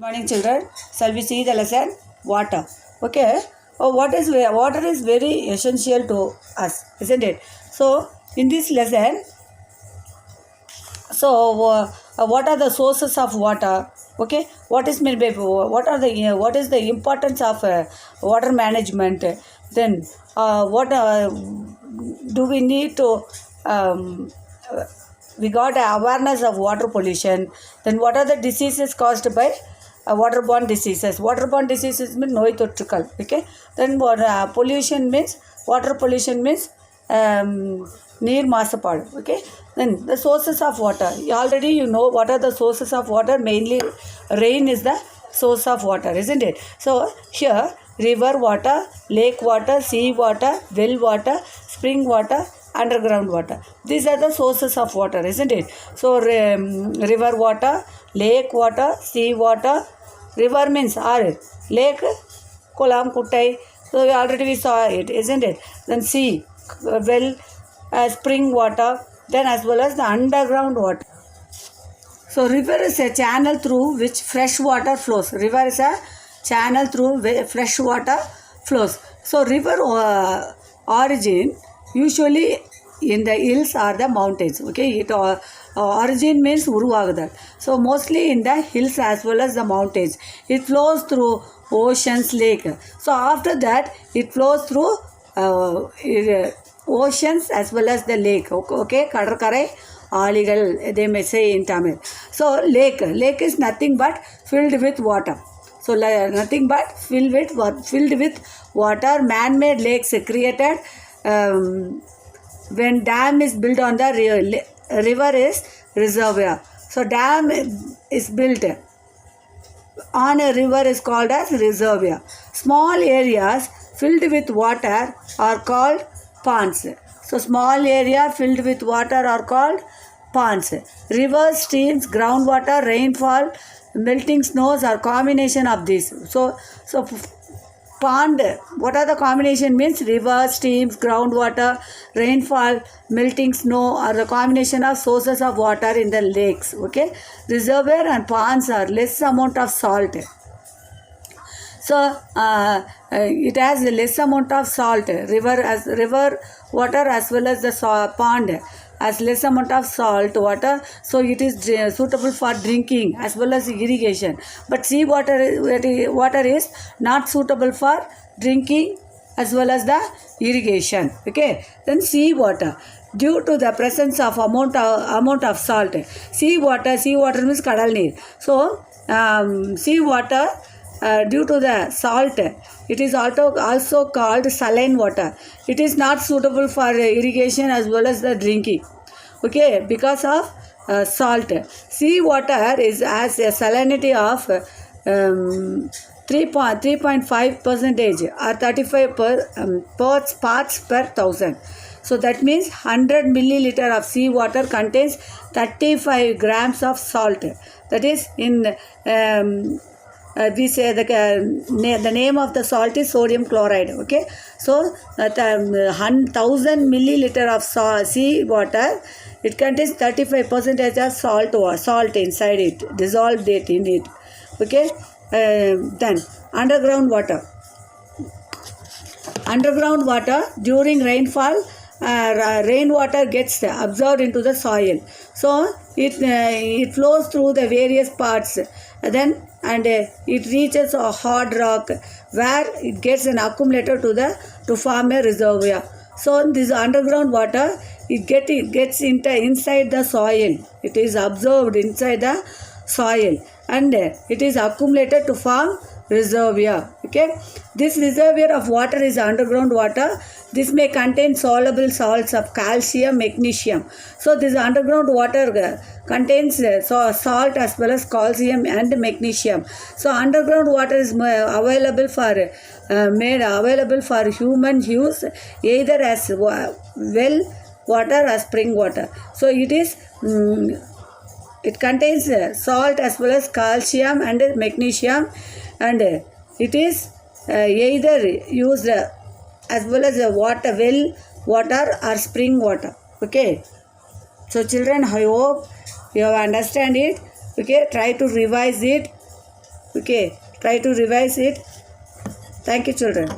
Morning, children. Shall we see the lesson? Water. Okay. Water is very essential to us, isn't it? So, in this lesson, what are the sources of water? Okay. What is meant by what is the importance of water management? Then, what do we need to? We got awareness of water pollution. Then, what are the diseases caused by waterborne diseases? Waterborne diseases mean noi தொற்றுக்கள். Okay. Then what pollution means? Water pollution means நீர் மாசுபாடு. Okay. Then the sources of water. Already you know what are the sources of water. Mainly rain is the source of water, isn't it? So here river water, lake water, sea water, well water, spring water, underground water. These are the sources of water, isn't it? So river water, lake water, sea water. River means are lake, kolam, kuttai. So already we saw it, isn't it? Then sea, well, spring water, then as well as the underground water. So river is a channel through which fresh water flows. River is a channel through which fresh water flows. So river origin usually in the hills or the mountains. Okay, it origin means uruvagadal. So mostly in the hills as well as the mountains. It flows through oceans, lake. So after that it flows through oceans as well as the lake. Okay, kadakarai aligal they may say in Tamil. So lake is nothing but filled with water. So nothing but filled with water. Man-made lakes created when dam is built on the river is reservoir. So dam is built on a river is called as reservoir. Small areas filled with water are called ponds. So small area filled with water are called ponds. Rivers, streams, groundwater, rainfall, melting snows are combination of these. So pond, what are the combination means? Rivers, streams, groundwater, rainfall, melting snow are the combination of sources of water in the lakes. Okay, reservoir and ponds are less amount of salt. So it has a less amount of salt. River water as well as the pond has less amount of salt water, so it is suitable for drinking as well as irrigation. But sea water is not suitable for drinking as well as the irrigation. Okay, then sea water, due to the presence of amount of salt. Sea water means kadal neer. So sea water due to the salt, it is also called saline water. It is not suitable for irrigation as well as the drinking. Okay, because of salt. Sea water has a salinity of 3.5% or 35 parts per thousand. So that means 100 milliliter of sea water contains 35 grams of salt. That is in we say the name of the salt is sodium chloride. Okay, so that 1000 milliliter of sea water, it contains 35% of salt inside it, dissolved it in it. Okay, then underground water during rainfall, rainwater gets absorbed into the soil. So it flows through the various parts, and it reaches a hard rock where it gets an accumulator to form a reservoir. So this underground water, it gets inside the soil. It is absorbed inside the soil and it is accumulated to form reservoir. Okay, this reservoir of water is underground water. This may contain soluble salts of calcium, magnesium. So this underground water contains salt as well as calcium and magnesium. So underground water is made available for human use either as well water or spring water. So it contains salt as well as calcium and magnesium, and it is either used as well as well water or spring water. Okay, so children, I hope you have understand it. Okay, try to revise it. Okay, try to revise it. Thank you, children.